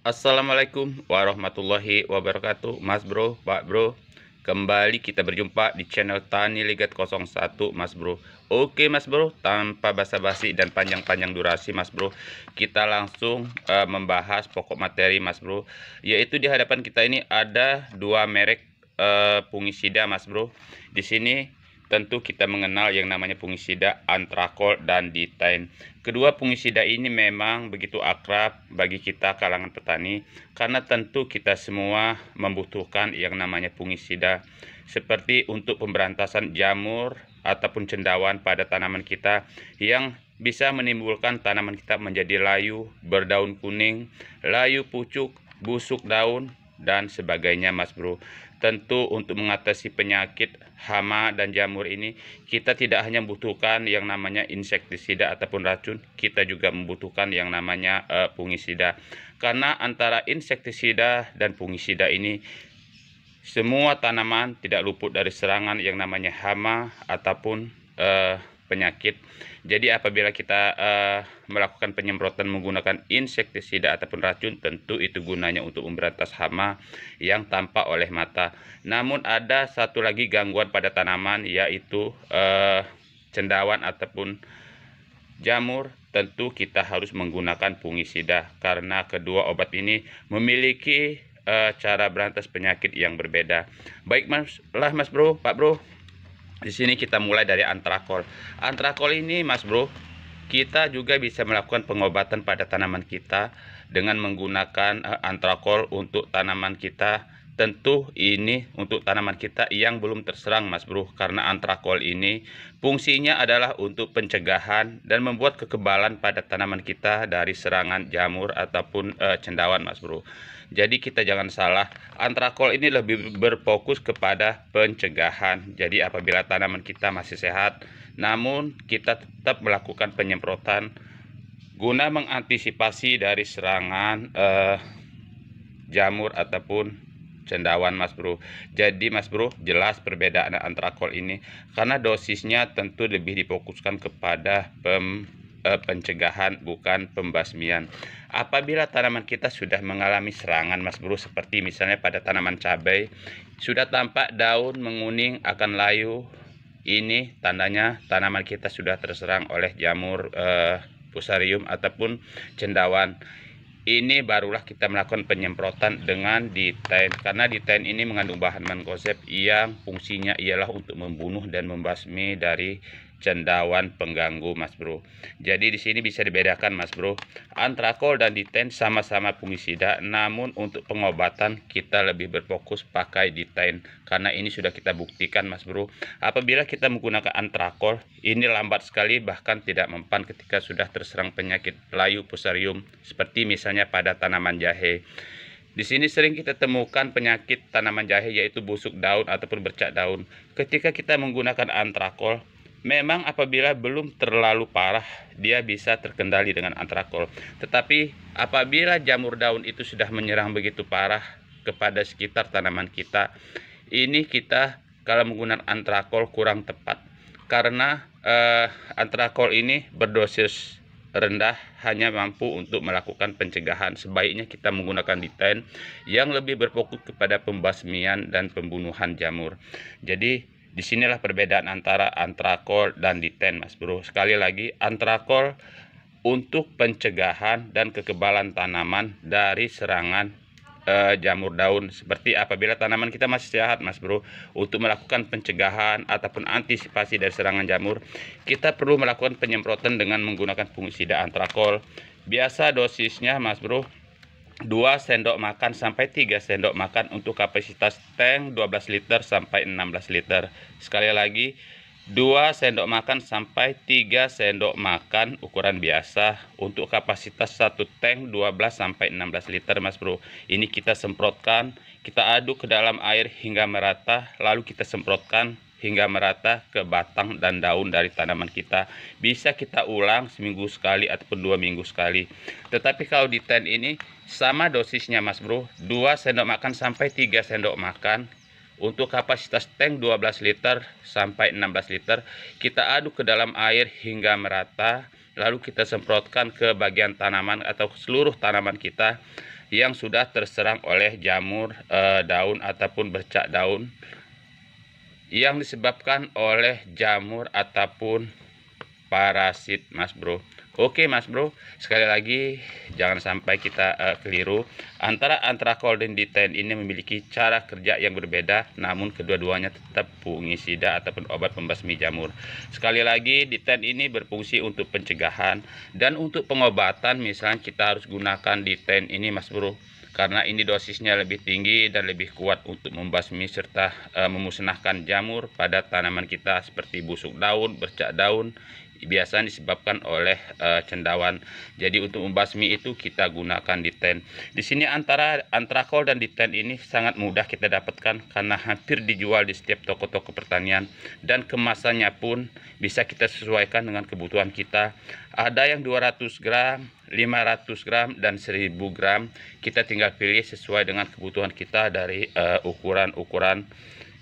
Assalamualaikum warahmatullahi wabarakatuh, Mas Bro, Pak Bro. Kembali kita berjumpa di channel Tani Ligat 01, Mas Bro. Oke, Mas Bro, tanpa basa-basi dan panjang-panjang durasi, Mas Bro, kita langsung membahas pokok materi, Mas Bro. Yaitu di hadapan kita ini ada dua merek fungisida, Mas Bro. Di sini tentu kita mengenal yang namanya fungisida Antrakol dan Ditain. Kedua fungisida ini memang begitu akrab bagi kita kalangan petani karena tentu kita semua membutuhkan yang namanya fungisida seperti untuk pemberantasan jamur ataupun cendawan pada tanaman kita yang bisa menimbulkan tanaman kita menjadi layu, berdaun kuning, layu pucuk, busuk daun, dan sebagainya, Mas Bro. Tentu untuk mengatasi penyakit hama dan jamur ini kita tidak hanya membutuhkan yang namanya insektisida ataupun racun, kita juga membutuhkan yang namanya fungisida. Karena antara insektisida dan fungisida ini semua tanaman tidak luput dari serangan yang namanya hama ataupun penyakit. Jadi apabila kita melakukan penyemprotan menggunakan insektisida ataupun racun, tentu itu gunanya untuk memberantas hama yang tampak oleh mata. Namun ada satu lagi gangguan pada tanaman, yaitu cendawan ataupun jamur. Tentu kita harus menggunakan fungisida karena kedua obat ini memiliki cara berantas penyakit yang berbeda. Baik, Mas Bro, Pak Bro. Di sini kita mulai dari Antrakol. Antrakol ini, Mas Bro, kita juga bisa melakukan pengobatan pada tanaman kita dengan menggunakan Antrakol untuk tanaman kita. Tentu ini untuk tanaman kita yang belum terserang, Mas Bro, karena Antrakol ini fungsinya adalah untuk pencegahan dan membuat kekebalan pada tanaman kita dari serangan jamur ataupun cendawan, Mas Bro. Jadi kita jangan salah, Antrakol ini lebih berfokus kepada pencegahan. Jadi apabila tanaman kita masih sehat, namun kita tetap melakukan penyemprotan guna mengantisipasi dari serangan jamur ataupun cendawan, Mas Bro. Jadi Mas Bro, jelas perbedaan Antrakol ini karena dosisnya tentu lebih difokuskan kepada pencegahan bukan pembasmian. Apabila tanaman kita sudah mengalami serangan, Mas Bro, seperti misalnya pada tanaman cabai sudah tampak daun menguning akan layu, ini tandanya tanaman kita sudah terserang oleh jamur fusarium ataupun cendawan. Ini barulah kita melakukan penyemprotan dengan Ditain, karena Ditain ini mengandung bahan mankoseb yang fungsinya ialah untuk membunuh dan membasmi dari cendawan pengganggu, Mas Bro. Jadi di sini bisa dibedakan, Mas Bro. Antrakol dan Ditain sama-sama fungisida, namun untuk pengobatan kita lebih berfokus pakai Ditain karena ini sudah kita buktikan, Mas Bro. Apabila kita menggunakan Antrakol, ini lambat sekali bahkan tidak mempan ketika sudah terserang penyakit layu fusarium seperti misalnya pada tanaman jahe. Di sini sering kita temukan penyakit tanaman jahe yaitu busuk daun ataupun bercak daun. Ketika kita menggunakan Antrakol, memang apabila belum terlalu parah, dia bisa terkendali dengan Antrakol. Tetapi apabila jamur daun itu sudah menyerang begitu parah kepada sekitar tanaman kita, ini kita kalau menggunakan Antrakol kurang tepat. Karena Antrakol ini berdosis rendah, hanya mampu untuk melakukan pencegahan. Sebaiknya kita menggunakan Ditain yang lebih berfokus kepada pembasmian dan pembunuhan jamur. Jadi disinilah perbedaan antara Antrakol dan Ditain, Mas Bro. Sekali lagi, Antrakol untuk pencegahan dan kekebalan tanaman dari serangan jamur daun. Seperti apabila tanaman kita masih sehat, Mas Bro, untuk melakukan pencegahan ataupun antisipasi dari serangan jamur, kita perlu melakukan penyemprotan dengan menggunakan fungisida Antrakol. Biasa dosisnya, Mas Bro, 2 sendok makan sampai 3 sendok makan untuk kapasitas tank 12 liter sampai 16 liter. Sekali lagi, 2 sendok makan sampai 3 sendok makan ukuran biasa untuk kapasitas 1 tank 12 sampai 16 liter, Mas Bro. Ini kita semprotkan, kita aduk ke dalam air hingga merata, lalu kita semprotkan hingga merata ke batang dan daun dari tanaman kita. Bisa kita ulang seminggu sekali ataupun 2 minggu sekali. Tetapi kalau Ditain ini sama dosisnya, Mas Bro, 2 sendok makan sampai 3 sendok makan untuk kapasitas tank 12 liter sampai 16 liter. Kita aduk ke dalam air hingga merata, lalu kita semprotkan ke bagian tanaman atau seluruh tanaman kita. yang sudah terserang oleh jamur daun ataupun bercak daun yang disebabkan oleh jamur ataupun parasit, Mas Bro. Oke Mas Bro, sekali lagi jangan sampai kita keliru. Antara Antrakol dan D10 ini memiliki cara kerja yang berbeda, namun kedua-duanya tetap fungisida ataupun obat pembasmi jamur. Sekali lagi, D10 ini berfungsi untuk pencegahan, dan untuk pengobatan misalnya kita harus gunakan D10 ini Mas Bro, karena ini dosisnya lebih tinggi dan lebih kuat untuk membasmi serta memusnahkan jamur pada tanaman kita seperti busuk daun, bercak daun, biasanya disebabkan oleh cendawan. Jadi untuk membasmi itu kita gunakan D10. Di sini antara Antrakol dan D10 ini sangat mudah kita dapatkan karena hampir dijual di setiap toko-toko pertanian, dan kemasannya pun bisa kita sesuaikan dengan kebutuhan kita. Ada yang 200 gram, 500 gram, dan 1000 gram. Kita tinggal pilih sesuai dengan kebutuhan kita dari ukuran-ukuran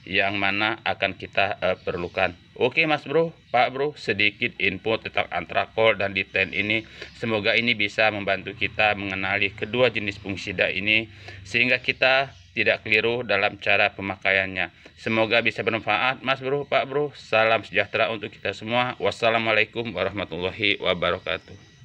yang mana akan kita perlukan. Oke Mas Bro, Pak Bro, sedikit info tentang Antrakol dan D10 ini. Semoga ini bisa membantu kita mengenali kedua jenis fungisida ini, sehingga kita tidak keliru dalam cara pemakaiannya. Semoga bisa bermanfaat Mas Bro, Pak Bro. Salam sejahtera untuk kita semua. Wassalamualaikum warahmatullahi wabarakatuh.